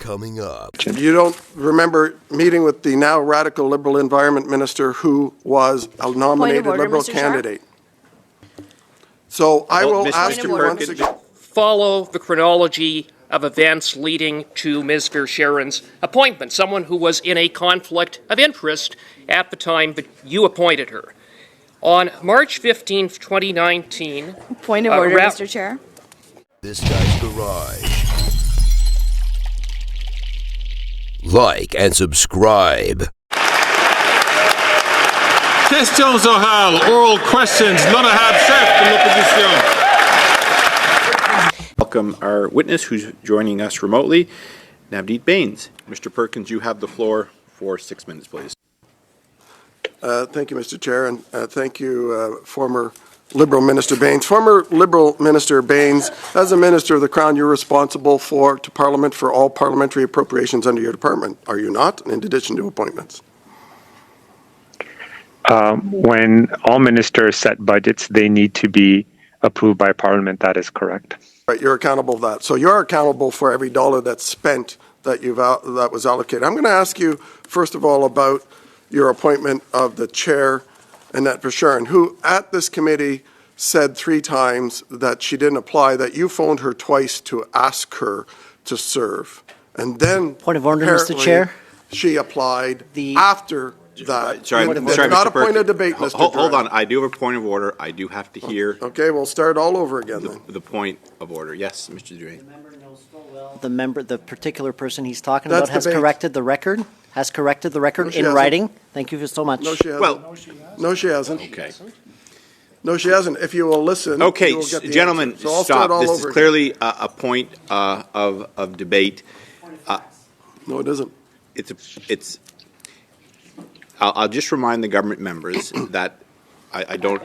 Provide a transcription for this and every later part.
coming up. You don't remember meeting with the now radical Liberal Environment Minister who was a nominated order, Liberal Mr. candidate. So I will ask you order. once again. Follow the chronology of events leading to Ms. Verscheren's appointment, someone who was in a conflict of interest at the time that you appointed her. On March 15th, 2019... Point of order, Mr. Chair. This guy's garage. Like and subscribe. Questions orales, oral questions, l'honorable chef de l'opposition. Welcome our witness who's joining us remotely, Navdeep Bains. Mr. Perkins, you have the floor for 6 minutes, please. Thank you, Mr. Chair, and thank you, former Liberal Minister Bains. Former Liberal Minister Bains, as a Minister of the Crown, you're responsible to Parliament for all parliamentary appropriations under your department, are you not, in addition to appointments? When all ministers set budgets, they need to be approved by Parliament. That is correct. Right, you're accountable for that. So you're accountable for every dollar that's spent that that was allocated. I'm going to ask you, first of all, about your appointment of the chair, Annette Verscheren, who at this committee said 3 times that she didn't apply, that you phoned her twice to ask her to serve. And then, point of order, Mr. Chair, she applied after that. Sorry, not Mr. a point of debate, Mr. Hold on, I do have a point of order. I do have to hear. Okay, we'll start all over again then. The point of order. Yes, Mr. Duray. the particular person he's talking about has corrected the record. Has corrected the record in hasn't. writing. Thank you so much. No, she hasn't. Well, no, she hasn't. okay. No, she hasn't. If you will listen, Okay, you will get the gentlemen, answer. So I'll stop. start all This over is again. clearly a point of debate. No, it isn't. It's. I'll just remind the government members that I don't.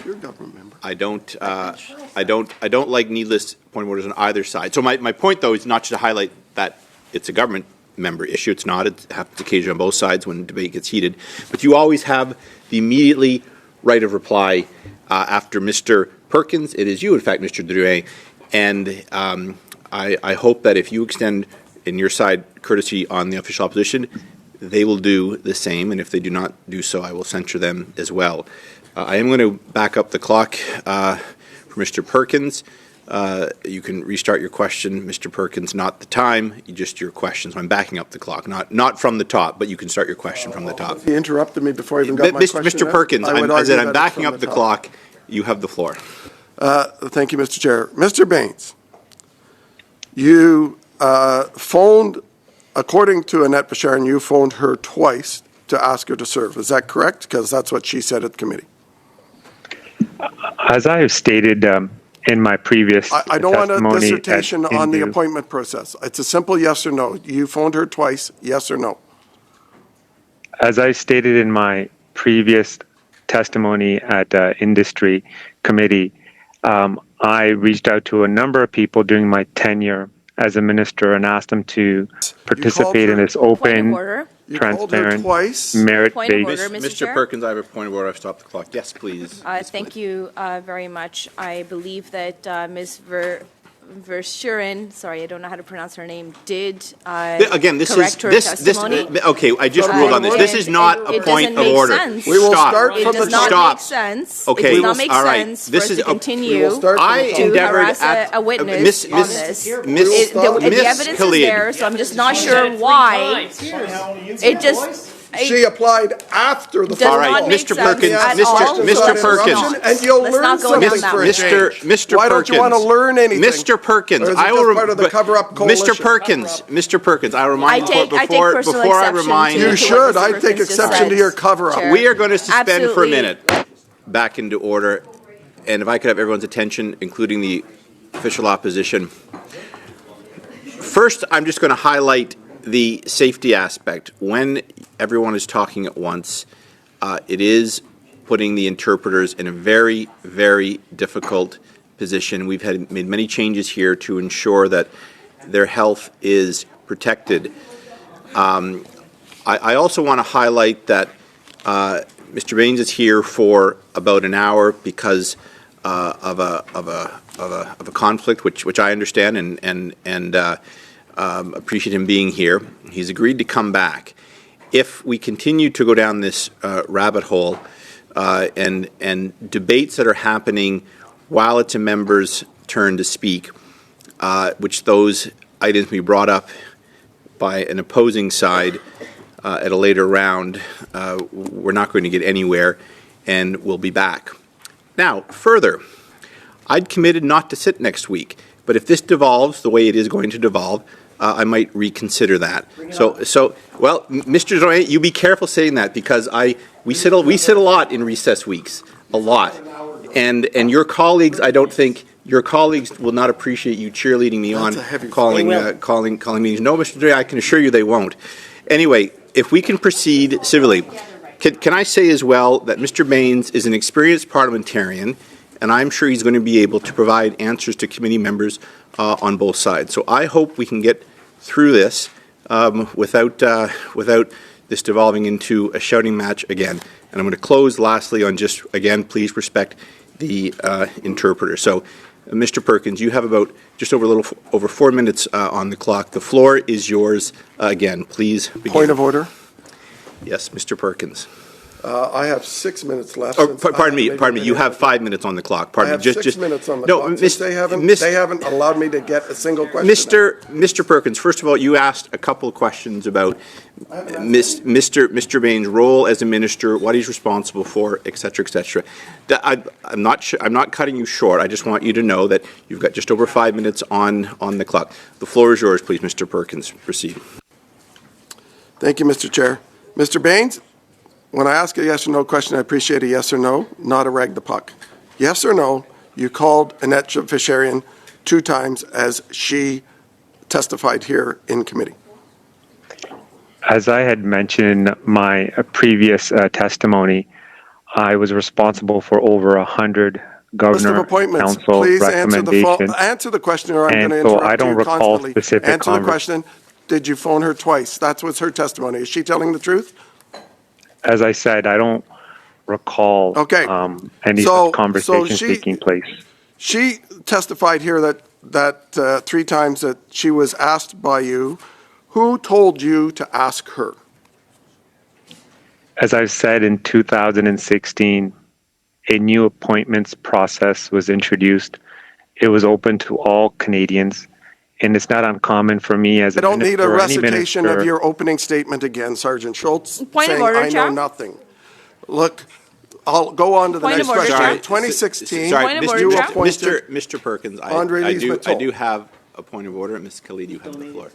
You're a government member. I don't like needless point of orders on either side. So my point, though, is not to highlight that it's a government member issue. It's not. It happens occasionally on both sides when debate gets heated. But you always have the immediately right of reply after Mr. Perkins. It is you, in fact, Mr. Drouin. And I hope that if you extend, in your side, courtesy on the official opposition, they will do the same. And if they do not do so, I will censure them as well. I am going to back up the clock for Mr. Perkins. You can restart your question, Mr. Perkins, not the time, just your question. So I'm backing up the clock, not from the top, but you can start your question from the top. He interrupted me before I even got my question. Mr. Perkins, I'm backing up the clock. You have the floor. Thank you, Mr. Chair. Mr. Bains, you phoned, according to Annette Verscheren, you phoned her twice to ask her to serve. Is that correct? Because that's what she said at the committee. As I have stated in my previous I don't want a dissertation on the Hindu. appointment process. It's a simple yes or no. You phoned her twice, yes or no? As I stated in my previous testimony at industry committee, I reached out to a number of people during my tenure as a minister and asked them to participate in this open, transparent, merit-based. Mr. Perkins, I have a point of order. I've stopped the clock. Yes, please. Thank you very much. I believe that Ms. Verscheren, sorry, I don't know how to pronounce her name, did again, this correct is her testimony. Okay, I just ruled on this. This is not a point of order. We will start It from does the not top. make sense. Okay, It does not make all right. sense This for us is to continue I to endeavored harass at a witness on this. The evidence Khalid. is there, so I'm just not sure why. It just... She applied after the Does All right, not make Mr. sense Perkins, at all. Mr. Perkins, and you'll Let's learn not go down something that for road. a change. Mr. Why don't you want to learn anything? Mr. Perkins, Or is it just part of the cover-up coalition? Mr. Perkins, I remind I take before personal I exception remind to You should. what Mr. I take Perkins just exception to said, your cover-up. Chair. we are going to suspend for a Absolutely. minute. Back into order, and if I could have everyone's attention, including the official opposition. First, I'm just going to highlight the safety aspect. When everyone is talking at once, it is putting the interpreters in a very, very difficult position. We've made many changes here to ensure that their health is protected. I also want to highlight that Mr. Bains is here for about an hour because of a conflict, which I understand and appreciate him being here. He's agreed to come back. If we continue to go down this rabbit hole and debates that are happening while it's a member's turn to speak, which those items be brought up by an opposing side at a later round, we're not going to get anywhere, and we'll be back. Now, further, I'd committed not to sit next week, but if this devolves the way it is going to devolve, I might reconsider that. Well, Mr. Joyet, you be careful saying that, because we sit a lot in recess weeks, a lot, and your colleagues, I don't think. Your colleagues will not appreciate you cheerleading me on calling meetings. No, Mr. Joyet, I can assure you they won't. Anyway, if we can proceed civilly, can I say as well that Mr. Bains is an experienced parliamentarian, and I'm sure he's going to be able to provide answers to committee members on both sides. So I hope we can get through this without this devolving into a shouting match again. And I'm going to close lastly on just, again, please respect the interpreter. So, Mr. Perkins, you have about just over 4 minutes on the clock. The floor is yours again. Please begin. Point of order. Yes, Mr. Perkins. I have 6 minutes left. Oh, pardon me. You have 5 minutes on the clock. Pardon me. I have 6 minutes on the clock. They haven't allowed me to get a single question. Mr. Perkins, first of all, you asked a couple of questions about Mr. Bains' role as a minister, what he's responsible for, et cetera, et cetera. I'm not cutting you short. I just want you to know that you've got just over 5 minutes on the clock. The floor is yours, please, Mr. Perkins. Proceed. Thank you, Mr. Chair. Mr. Bains, when I ask a yes or no question, I appreciate a yes or no, not a rag the puck. Yes or no, you called Annette Fisherian 2 times as she testified here in committee. As I had mentioned in my previous testimony, I was responsible for over 100 governor council please recommendations. Answer the question, or I'm going to so interrupt I don't you recall constantly. specific Answer the question. Did you phone her twice? That was her testimony. Is she telling the truth? As I said, I don't recall any such conversations taking place. She testified here that 3 times that she was asked by you. Who told you to ask her? As I've said, in 2016, a new appointments process was introduced. It was open to all Canadians, and it's not uncommon for me as a minister. I don't need a recitation of your opening statement again, Sergeant Schultz. Point of order, I know nothing. Look, I'll go on to the next question. Sorry, 2016. Sorry, you appointed Mr. Perkins, I do have a point of order. Ms. Khalid, you have the floor.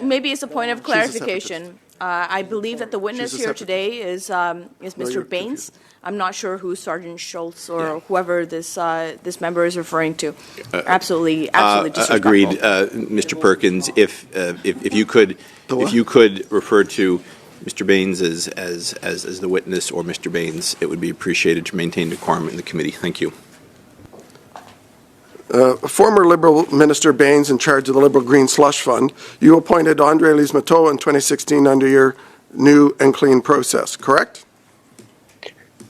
Maybe it's a point of clarification. I believe that the witness here today is Mr. Bains. I'm not sure who Sergeant Schultz or whoever this member is referring to. Absolutely disrespectful. Agreed, Mr. Perkins. If you could refer to Mr. Bains as the witness or Mr. Bains, it would be appreciated to maintain decorum in the committee. Thank you. Former Liberal Minister Bains, in charge of the Liberal Green Slush Fund, you appointed Andre Lise-Matteau in 2016 under your new and clean process, correct?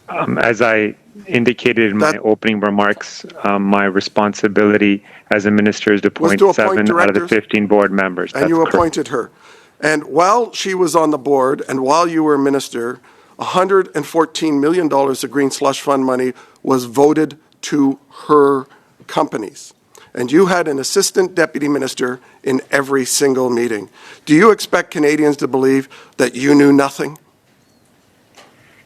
As I indicated in my opening remarks, my responsibility as a minister is to appoint 7 out of the 15 board members. And you appointed her. And while she was on the board and while you were minister, $114 million of Green Slush Fund money was voted to her companies. And you had an assistant deputy minister in every single meeting. Do you expect Canadians to believe that you knew nothing?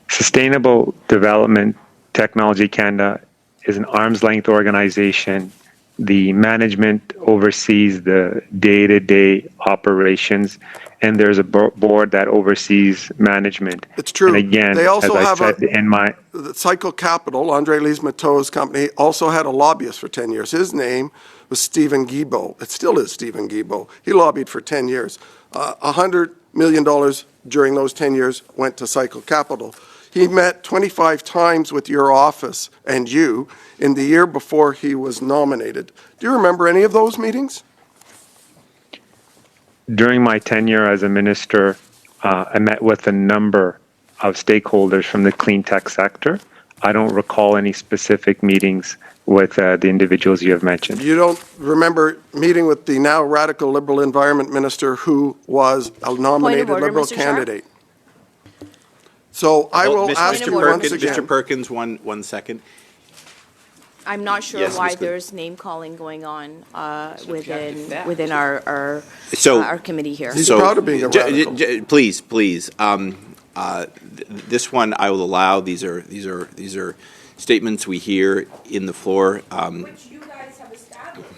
Sustainable Development Technology Canada is an arm's-length organization. The management oversees the day-to-day operations, and there's a board that oversees management. It's true. And again, they also as I said in my... Cycle Capital, Andre Lise-Matteau's company, also had a lobbyist for 10 years. His name was Stephen Guilbeault. It still is Stephen Guilbeault. He lobbied for 10 years. $100 million during those 10 years went to Cycle Capital. He met 25 times with your office and you in the year before he was nominated. Do you remember any of those meetings? During my tenure as a minister, I met with a number of stakeholders from the clean tech sector. I don't recall any specific meetings with the individuals you have mentioned. You don't remember meeting with the now radical Liberal Environment Minister who was a nominated order, Liberal Mr. candidate. So I will ask you once again. Mr. Perkins, one second. I'm not sure Yes, why Ms. Lee. there's name calling going on within our So- our committee here. He's proud of being a radical. Please. This one I will allow. These are statements we hear in the floor. Which you guys have established.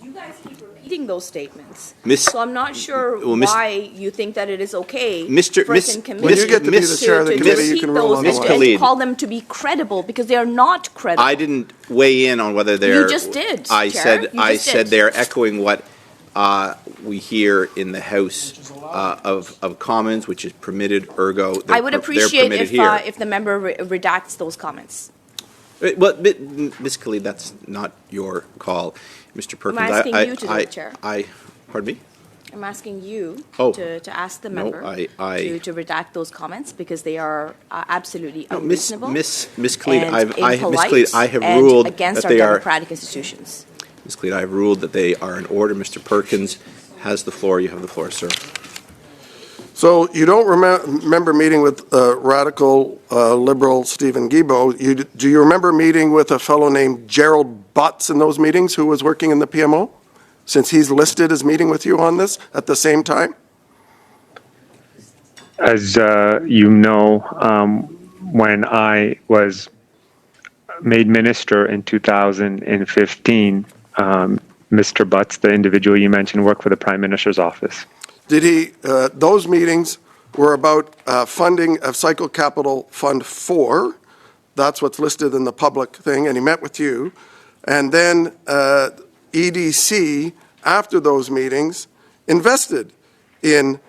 You guys keep repeating those statements. Miss- So I'm not sure Well, Miss- why you think that it is okay Mr. for Miss- us in committee When you get to be the chair of the to committee, you repeat can rule those on the and line. to Khalid. call them to be credible because they are not credible. I didn't weigh in on whether they're. You just did, I Chair. said You I just said did. they're echoing what we hear in the House of Commons, which is permitted. Ergo, I would they're appreciate permitted here. if the member redacts those comments. Well, Ms. Khalid, that's not your call, Mr. Perkins. asking you to do it, Chair. Pardon me. I'm asking you Oh. to ask the No, member to redact those comments because they are absolutely No, Miss unreasonable Khalid, and Ms. impolite Khalid, I have and ruled against that our they are. democratic institutions. Ms. Khalid, I have ruled that they are in order. Mr. Perkins has the floor. You have the floor, sir. So you don't remember meeting with radical Liberal Stephen Guilbeault. Do you remember meeting with a fellow named Gerald Butts in those meetings who was working in the PMO? Since he's listed as meeting with you on this at the same time? As you know, when I was made minister in 2015, Mr. Butts, the individual you mentioned, worked for the Prime Minister's office. Did he, those meetings were about funding of Cycle Capital Fund 4. That's what's listed in the public thing, and he met with you. And then EDC, after those meetings, invested in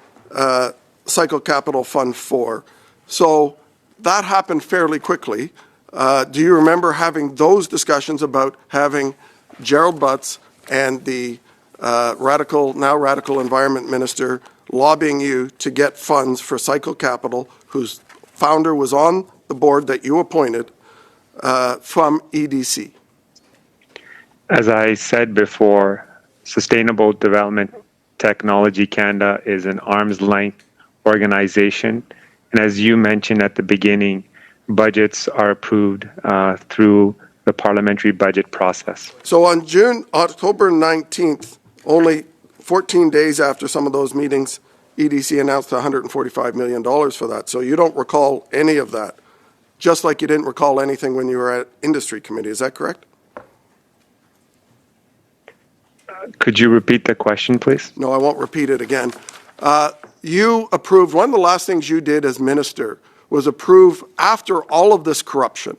Cycle Capital Fund 4. So that happened fairly quickly. Do you remember having those discussions about having Gerald Butts and the now radical environment minister lobbying you to get funds for Cycle Capital, whose founder was on the board that you appointed, from EDC? As I said before, Sustainable Development Technology Canada is an arm's length organization. And as you mentioned at the beginning, budgets are approved through the parliamentary budget process. So on October 19th, only 14 days after some of those meetings, EDC announced $145 million for that. So you don't recall any of that, just like you didn't recall anything when you were at Industry Committee. Is that correct? Could you repeat the question, please? No, I won't repeat it again. You approved, one of the last things you did as minister was approve, after all of this corruption,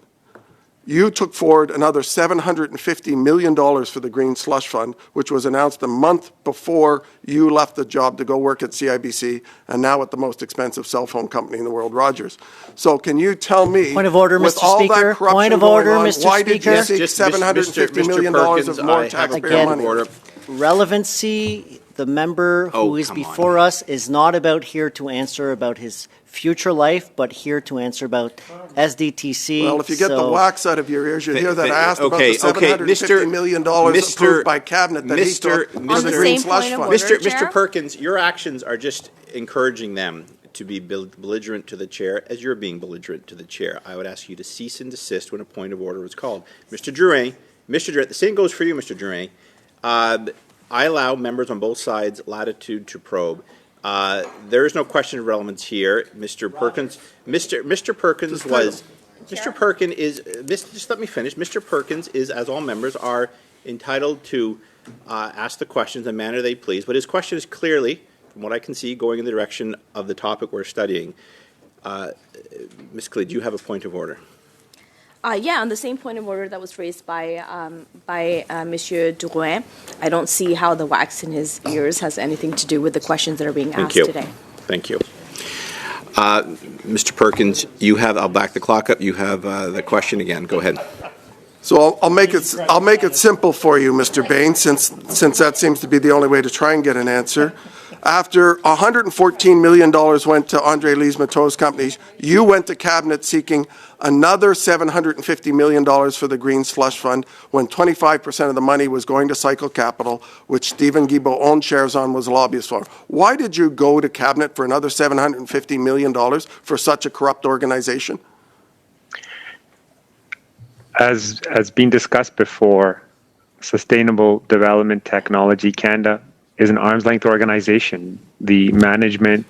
you took forward another $750 million for the Green Slush Fund, which was announced a month before you left the job to go work at CIBC and now at the most expensive cell phone company in the world, Rogers. So can you tell me, Point of order, with Mr. all Speaker. that corruption Point of going order, on, Mr. why did you Speaker. seek $750 million of more taxpayer Again, money? Relevancy, the member who is before us is not about here to answer about his future life, but here to answer about SDTC. Well, if you get the wax out of your ears, you hear that I asked about the $750 million approved by Cabinet that he took for the Green Slush Fund. Mr. Perkins, your actions are just encouraging them to be belligerent to the chair as you're being belligerent to the chair. I would ask you to cease and desist when a point of order was called. Mr. Drouin, the same goes for you, Mr. Drouin. I allow members on both sides latitude to probe. There is no question of relevance here. Mr. Perkins, Mr. Perkins was, Mr. Perkins is, just let me finish. Mr. Perkins is, as all members are entitled to ask the questions in the manner they please, but his question is clearly, from what I can see, going in the direction of the topic we're studying. Ms. Khalid, do you have a point of order? Yeah, on the same point of order that was raised by Monsieur Drouin, I don't see how the wax in his ears has anything to do with the questions that are being asked today. Thank you. Mr. Perkins, you have, I'll back the clock up, you have the question again. Go ahead. So I'll make it simple for you, Mr. Bains, since that seems to be the only way to try and get an answer. After $114 million went to Andre Lise-Matteau's companies, you went to Cabinet seeking another $750 million for the Green Slush Fund when 25% of the money was going to Cycle Capital, which Stephen Guilbeault owned shares on, was a lobbyist for. Why did you go to Cabinet for another $750 million for such a corrupt organization? As been discussed before, Sustainable Development Technology Canada is an arm's-length organization. The management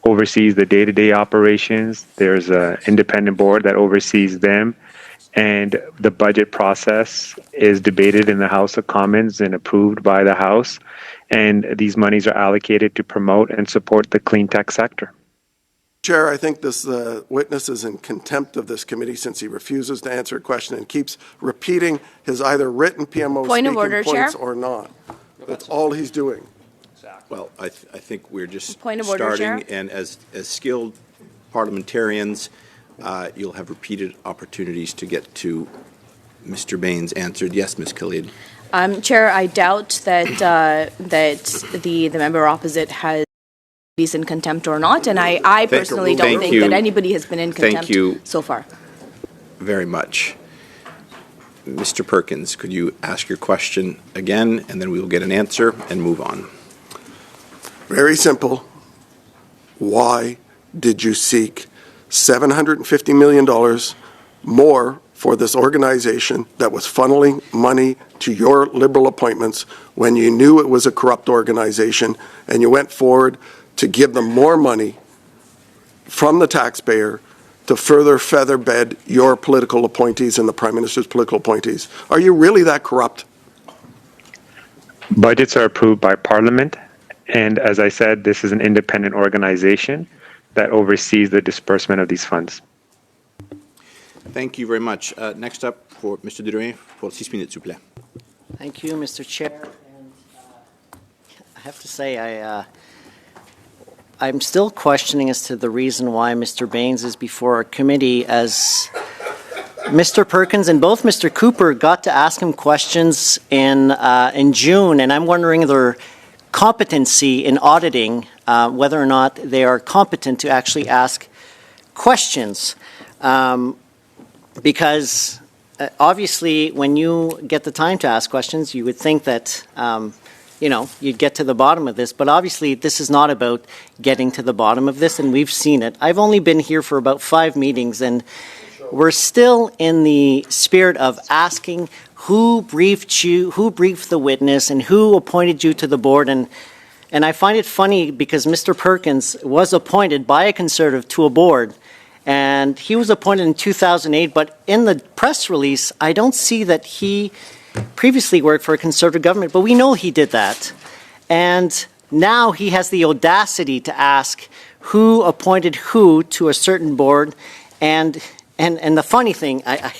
oversees the day-to-day operations. There's an independent board that oversees them, and the budget process is debated in the House of Commons and approved by the House, and these monies are allocated to promote and support the clean tech sector. Chair, I think this witness is in contempt of this committee since he refuses to answer a question and keeps repeating his either written PMO Point of speaking order, points Chair. or not. That's all he's doing. Well, I think we're just Point of order, starting, Chair. and as skilled parliamentarians, you'll have repeated opportunities to get to Mr. Bains answered. Yes, Ms. Khalid. Chair, I doubt that the member opposite has he's in contempt or not, and I personally don't think that anybody has been in contempt so far. Very much. Mr. Perkins, could you ask your question again, and then we will get an answer and move on. Very simple. Why did you seek $750 million more for this organization that was funneling money to your Liberal appointments when you knew it was a corrupt organization, and you went forward to give them more money from the taxpayer to further feather bed your political appointees and the Prime Minister's political appointees? Are you really that corrupt? Budgets are approved by Parliament, and as I said, this is an independent organization that oversees the disbursement of these funds. Thank you very much. Next up, for Mr. Drouin, for 6 minutes, s'il vous plaît. Thank you, Mr. Chair. And, I have to say, I'm still questioning as to the reason why Mr. Bains is before our committee, as Mr. Perkins and both Mr. Cooper got to ask him questions in June, and I'm wondering their competency in auditing, whether or not they are competent to actually ask questions. Because obviously, when you get the time to ask questions, you would think that, you'd get to the bottom of this. But obviously, this is not about getting to the bottom of this, and we've seen it. I've only been here for about 5 meetings, and we're still in the spirit of asking who briefed you, who briefed the witness, and who appointed you to the board. And I find it funny because Mr. Perkins was appointed by a Conservative to a board, and he was appointed in 2008, but in the press release, I don't see that he previously worked for a Conservative government, but we know he did that. And now he has the audacity to ask who appointed who to a certain board. And the funny thing, I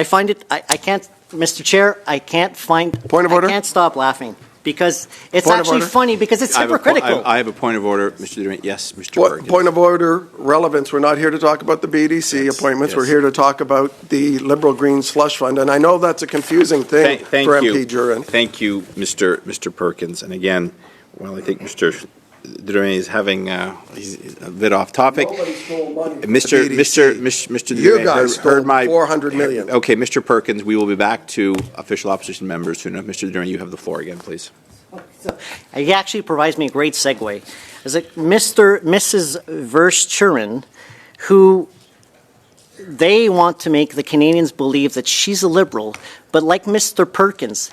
find it, I can't, Mr. Chair, I can't find, Point of order? I can't stop laughing. Because it's Point of actually order? funny because it's hypocritical. I have a point of order, Mr. Drouin. Yes, Mr. Perkins. Point of order, relevance. We're not here to talk about the BDC appointments. yes. We're here to talk about the Liberal Green Slush Fund. And I know that's a confusing thing Thank for you. MP Jurin. Thank you, Mr. Perkins. And again, well, I think Mr. Drouin is having he's a bit off topic. Nobody stole money from the Mr. BDC. You Drouin guys heard stole my $400 million. Okay, Mr. Perkins, we will be back to official opposition members soon enough. Mr. Drouin, you have the floor again, please. He actually provides me a great segue. Is it Mrs. Verschuren, who they want to make the Canadians believe that she's a Liberal, but like Mr. Perkins,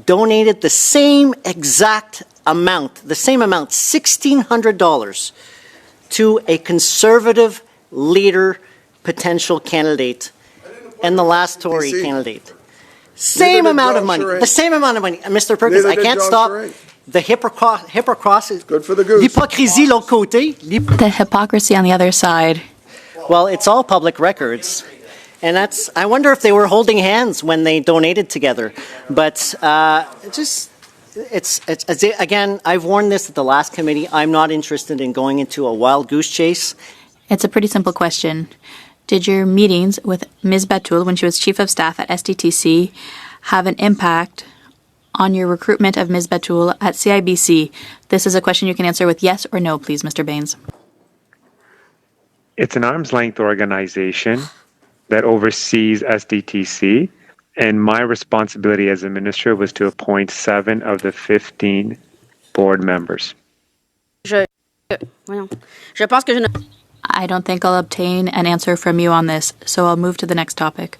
donated the same exact amount, $1,600, to a Conservative leader potential candidate and the last Tory candidate. Same amount of money. The same amount of money. Mr. Perkins, I can't stop the hypocrisy. Good for the goose. L'hypocrisie, l'autre côté. The hypocrisy on the other side. Well, it's all public records. And I wonder if they were holding hands when they donated together. But again, I've warned this at the last committee. I'm not interested in going into a wild goose chase. It's a pretty simple question. Did your meetings with Ms. Batul when she was Chief of Staff at SDTC have an impact on your recruitment of Ms. Batul at CIBC? This is a question you can answer with yes or no, please, Mr. Bains. It's an arm's length organization that oversees SDTC, and my responsibility as a minister was to appoint 7 of the 15 board members. I don't think I'll obtain an answer from you on this, so I'll move to the next topic.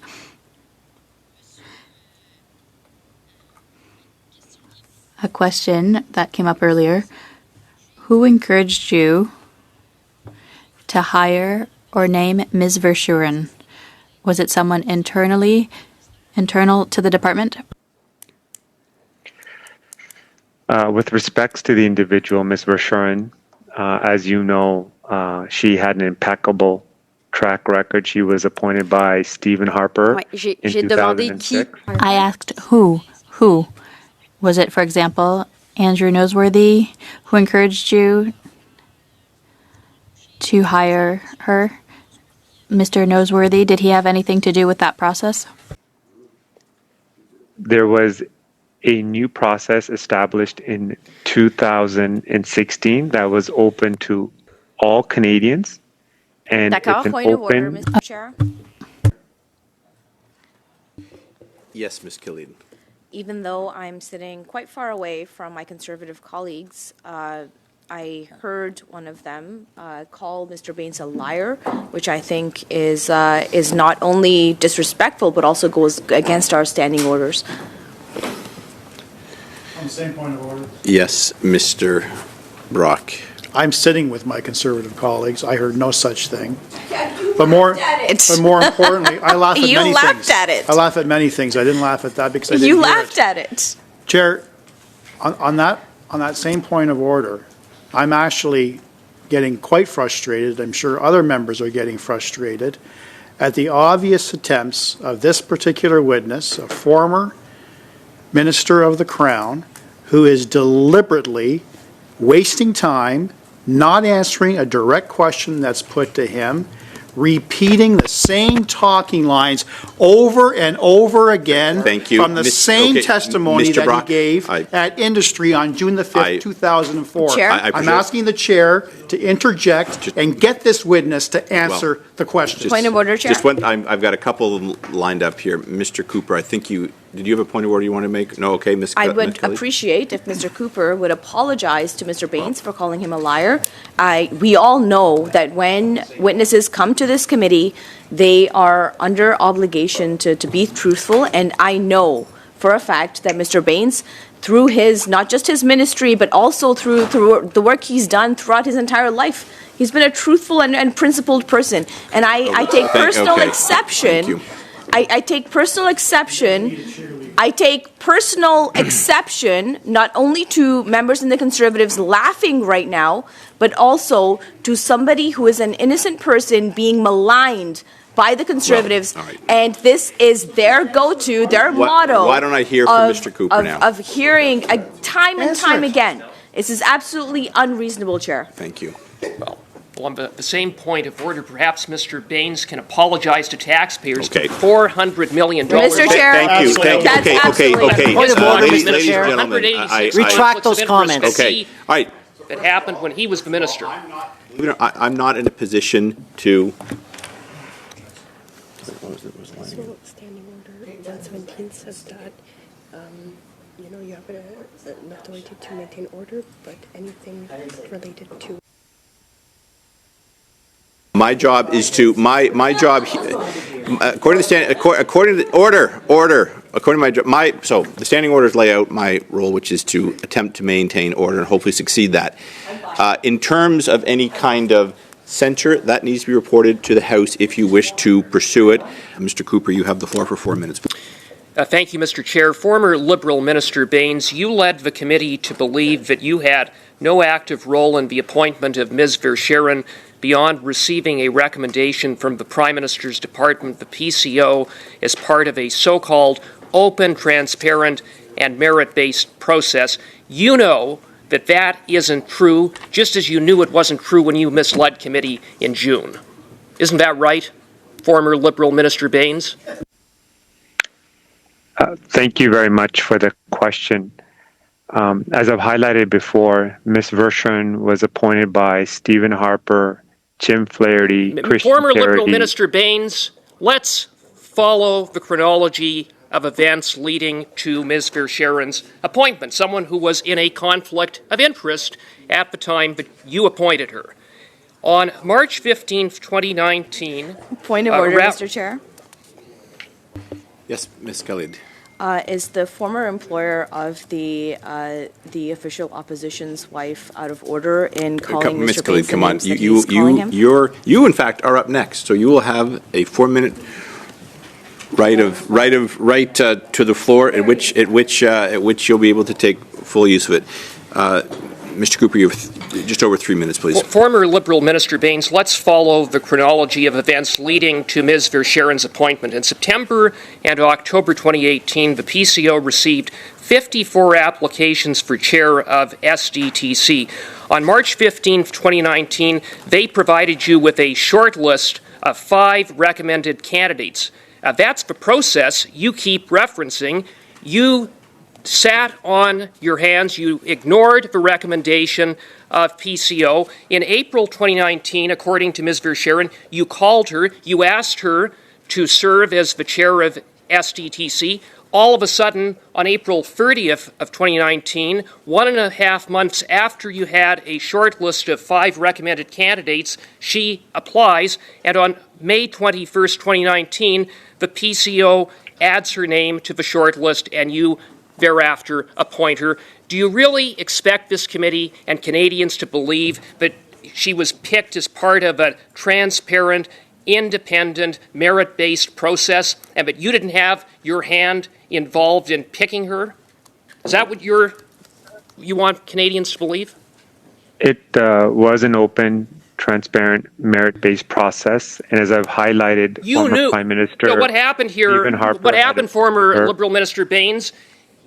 A question that came up earlier. Who encouraged you to hire or name Ms. Verschuren? Was it someone internal to the department? With respects to the individual, Ms. Verschuren, as you know, she had an impeccable track record. She was appointed by Stephen Harper in 2006. I asked who. Who? Was it, for example, Andrew Noseworthy who encouraged you to hire her? Mr. Noseworthy, did he have anything to do with that process? There was a new process established in 2016 that was open to all Canadians. And it's an Point of order, open... Mr. Chair. Yes, Ms. Killian. Even though I'm sitting quite far away from my Conservative colleagues, I heard one of them call Mr. Bains a liar, which I think is not only disrespectful but also goes against our standing orders. On the same point of order. Yes, Mr. Brock. I'm sitting with my Conservative colleagues. I heard no such thing. But more importantly, I laugh at many things. You laughed at it. I laugh at many things. I didn't laugh at that because I didn't You hear laughed it. at it. Chair, on that same point of order, I'm actually getting quite frustrated. I'm sure other members are getting frustrated at the obvious attempts of this particular witness, a former Minister of the Crown, who is deliberately wasting time, not answering a direct question that's put to him, repeating the same talking lines over and over again. Thank you. From the same testimony Mr. that Brock, he gave at Industry on June the 5th, 2004. Chair? I'm asking the chair to interject and get this witness to answer the question. Point of order, Chair. I've got a couple of them lined up here. Mr. Cooper, I think did you have a point of order you want to make? No, okay, Ms. I would Kelly? appreciate if Mr. Cooper would apologize to Mr. Bains for calling him a liar. We all know that when witnesses come to this committee, they are under obligation to be truthful, and I know for a fact that Mr. Bains, through not just his ministry, but also through the work he's done throughout his entire life, he's been a truthful and principled person. And I take personal exception. Thank you. I take personal exception not only to members in the Conservatives laughing right now, but also to somebody who is an innocent person being maligned by the Conservatives, all right. And this is their go-to, their motto. Why don't I hear from Mr. Cooper now? Of hearing time and time again. This is absolutely unreasonable, Chair. Thank you. Well, on the same point of order, perhaps Mr. Bains can apologize to taxpayers for $400 million. Mr. Chair. Thank you. That's okay. Point of order, Ladies Mr. and Chair. gentlemen, Retract those comments. Okay, all right. That happened when he was the minister. I'm not in a position to... So standing order 117 says that, you have an authority to maintain order, but anything related to... My job is to, my job, according to my job, so the standing orders lay out my role, which is to attempt to maintain order and hopefully succeed that. In terms of any kind of censure, that needs to be reported to the House if you wish to pursue it. Mr. Cooper, you have the floor for 4 minutes. Thank you, Mr. Chair. Former Liberal Minister Bains, you led the committee to believe that you had no active role in the appointment of Ms. Verschuren beyond receiving a recommendation from the Prime Minister's Department, the PCO, as part of a so-called open, transparent, and merit-based process. You know that isn't true, just as you knew it wasn't true when you misled committee in June. Isn't that right? former Liberal Minister Bains? Thank you very much for the question. As I've highlighted before, Ms. Verschuren was appointed by Stephen Harper, Jim Flaherty, Christian Former Liberal Parody. Minister Bains, let's follow the chronology of events leading to Ms. Verschuren's appointment, someone who was in a conflict of interest at the time that you appointed her. On March 15th, 2019... Point of order, Mr. Chair. Yes, Ms. Khalid. Is the former employer of the official opposition's wife out of order in calling Ms. Mr. Khalid, Bains the come on. names that he's calling him? You in fact are up next, so you will have a 4-minute right to the floor at which you'll be able to take full use of it. Mr. Cooper, you have just over 3 minutes, please. Former Liberal Minister Bains, let's follow the chronology of events leading to Ms. Verschuren's appointment. In September and October 2018, the PCO received 54 applications for chair of SDTC. On March 15, 2019, they provided you with a short list of 5 recommended candidates. That's the process you keep referencing. You sat on your hands, you ignored the recommendation of PCO. In April 2019, according to Ms. Verschuren, you called her, you asked her to serve as the chair of SDTC. All of a sudden, on April 30th of 2019, 1.5 months after you had a short list of 5 recommended candidates, she applies, and on May 21st, 2019, the PCO adds her name to the short list, and you thereafter appoint her. Do you really expect this committee and Canadians to believe that she was picked as part of a transparent, independent, merit-based process, and that you didn't have your hand involved in picking her? Is that what you want Canadians to believe? It was an open, transparent, merit-based process, and as I've highlighted, former Prime Minister... So what happened here, what happened, former Liberal Minister Bains,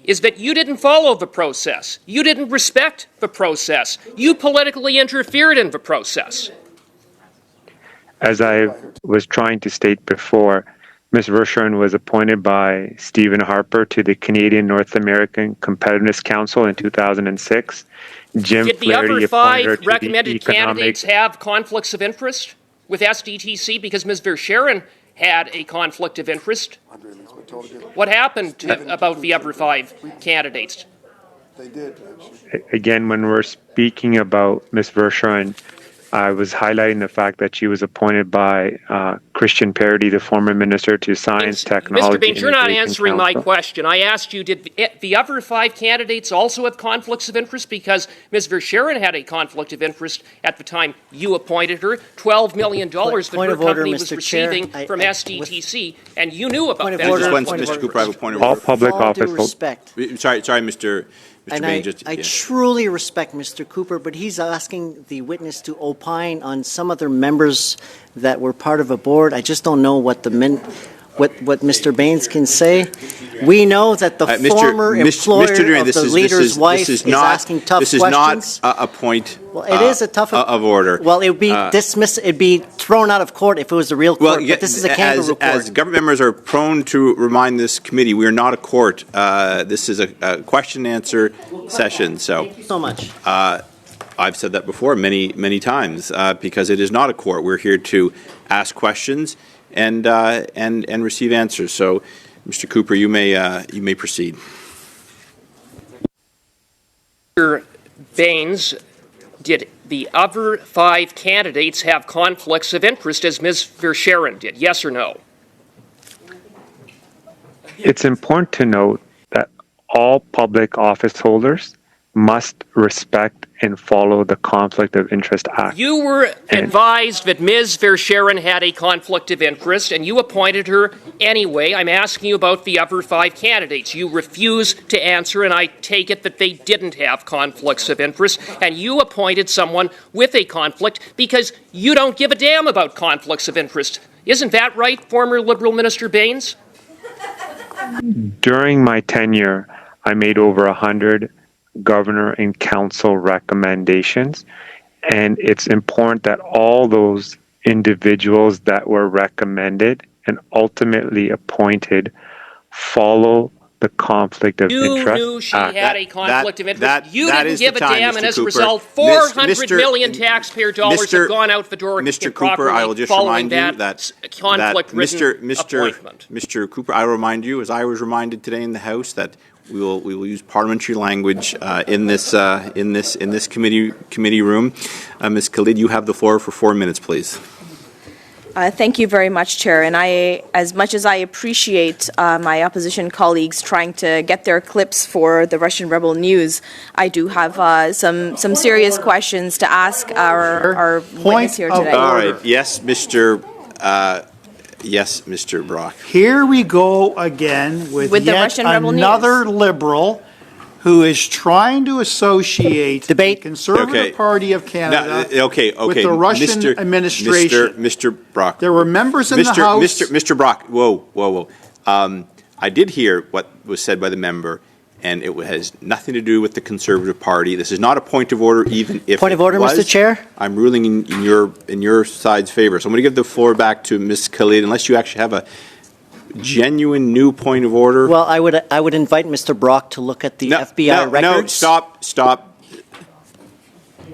is that you didn't follow the process. You didn't respect the process. You politically interfered in the process. As I was trying to state before, Ms. Verschuren was appointed by Stephen Harper to the Canadian North American Competitiveness Council in 2006. Jim Did the other 5 recommended candidates have conflicts of interest with SDTC? Because Ms. Verschuren had a conflict of interest. What happened about the other 5 candidates? They did, actually. Again, when we're speaking about Ms. Verschuren, I was highlighting the fact that she was appointed by Christian Parody, the former Minister to Science, Technology, Mr. Bains, you're not answering my Council. question. I asked you, did the other 5 candidates also have conflicts of interest? Because Ms. Verschuren had a conflict of interest at the time you appointed her. $12 million that her company was receiving from SDTC, and you knew about that. Mr. Cooper, I have a point of order. All public office. Respect. Sorry, Mr. And Bains. I truly respect Mr. Cooper, but he's asking the witness to opine on some other members that were part of a board. I just don't know what what Mr. Bains can say. We know that the former employer of the leader's wife is asking tough questions. This is not a point well, it is a tough of order. Well, it would be dismissed. It'd be thrown out of court if it was the real court. But this is a kangaroo court. As government members are prone to remind this committee, we are not a court. This is a question and answer session. So, thank you so much. I've said that before many times because it is not a court. We're here to ask questions and receive answers. So, Mr. Cooper, you may proceed. Mr. Bains, did the other 5 candidates have conflicts of interest as Ms. Verschuren did? Yes or no? It's important to note that all public office holders must respect and follow the Conflict of Interest Act. You were advised that Ms. Verschuren had a conflict of interest, and you appointed her anyway. I'm asking you about the other 5 candidates. You refuse to answer, and I take it that they didn't have conflicts of interest, and you appointed someone with a conflict because you don't give a damn about conflicts of interest. Isn't that right, former Liberal Minister Bains? During my tenure, I made over 100 governor and council recommendations, and it's important that all those individuals that were recommended and ultimately appointed follow the Conflict of You Interest knew she Act. had a conflict of interest. that You is didn't the give a time, damn, Mr. and as a Cooper. result, Mis- 400 Mr. million taxpayer dollars have gone out the door Mr. improperly Cooper, I will just following remind you that that conflict-ridden appointment. Mr. Cooper, I remind you, as I was reminded today in the House, that we will use parliamentary language in this committee room. Ms. Khalid, you have the floor for 4 minutes, please. Thank you very much, Chair. And as much as I appreciate my opposition colleagues trying to get their clips for the Russian Rebel News, I do have some serious questions to ask our witness here today. All right. Yes, Mr. Brock. Here we go again with the yet Russian Rebel another News. Liberal who is trying to associate Debate. the Conservative Party of Canada with the Russian administration. Mr. Brock. There were members in the House. Mr. Brock, whoa. I did hear what was said by the member, and it has nothing to do with the Conservative Party. This is not a point of order, even if Point of order, it was. Mr. Chair? I'm ruling in your side's favor. So I'm going to give the floor back to Ms. Khalid, unless you actually have a genuine new point of order. Well, I would invite Mr. Brock to look at the FBI records. No, stop.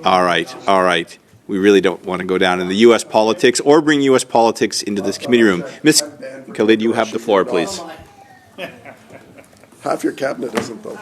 All right. We really don't want to go down in the U.S. politics or bring U.S. politics into this committee room. Ms. Khalid, you have the floor, please. Half your cabinet isn't, though.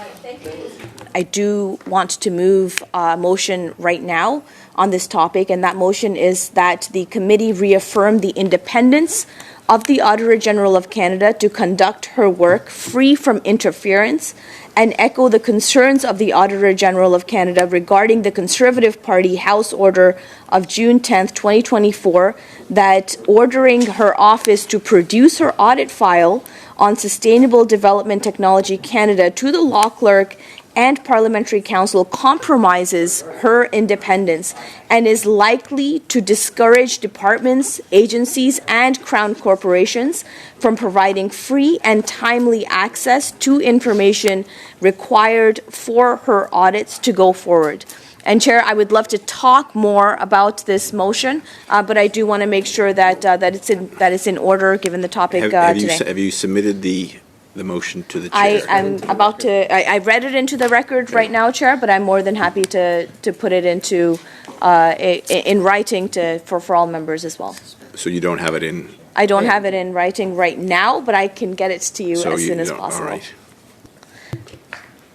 I do want to move a motion right now on this topic, and that motion is that the committee reaffirm the independence of the Auditor General of Canada to conduct her work free from interference, and echo the concerns of the Auditor General of Canada regarding the Conservative Party House Order of June 10th, 2024, that ordering her office to produce her audit file on Sustainable Development Technology Canada to the Law Clerk and Parliamentary Council compromises her independence and is likely to discourage departments, agencies, and Crown corporations from providing free and timely access to information required for her audits to go forward. And Chair, I would love to talk more about this motion, but I do want to make sure that it's in order given the topic today. Have you submitted the motion to the chair? I'm about to. I read it into the record right now, Chair, but I'm more than happy to put it into in writing for all members as well. So you don't have it in? I don't have it in writing right now, but I can get it to you as soon as possible. All right.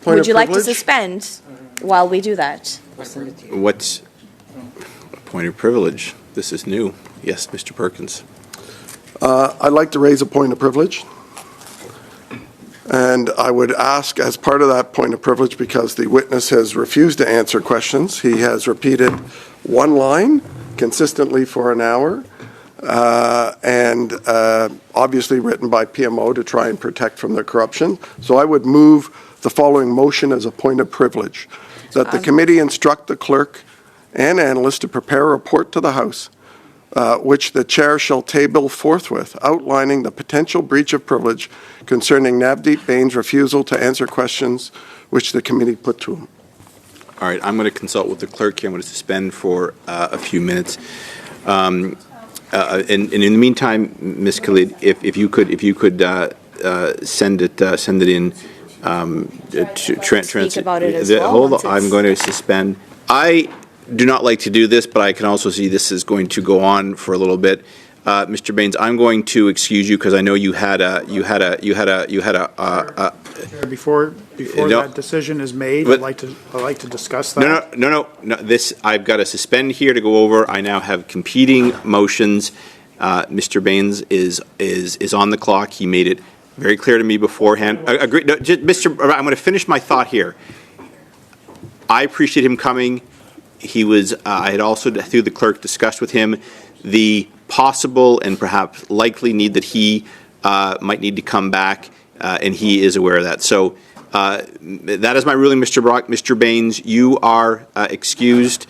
Would you like to suspend while we do that? What's a point of privilege? This is new. Yes, Mr. Perkins. I'd like to raise a point of privilege. And I would ask, as part of that point of privilege, because the witness has refused to answer questions, he has repeated one line consistently for an hour, and obviously written by PMO to try and protect from the corruption. So I would move the following motion as a point of privilege, that the committee instruct the clerk and analyst to prepare a report to the House, which the chair shall table forthwith, outlining the potential breach of privilege concerning Navdeep Bains' refusal to answer questions which the committee put to him. All right, I'm going to consult with the clerk here. I'm going to suspend for a few minutes. And in the meantime, Ms. Khalid, if you could send it in to Speak about it as well. Hold on, I'm going to suspend. I do not like to do this, but I can also see this is going to go on for a little bit. Mr. Bains, I'm going to excuse you because I know you had a. Before that decision is made, I'd like to discuss that. No. This I've got to suspend here to go over. I now have competing motions. Mr. Bains is on the clock. He made it very clear to me beforehand. Agree, no, I'm going to finish my thought here. I appreciate him coming. He was. I had also, through the clerk, discussed with him the possible and perhaps likely need that he might need to come back, and he is aware of that. So that is my ruling, Mr. Brock. Mr. Bains, you are excused.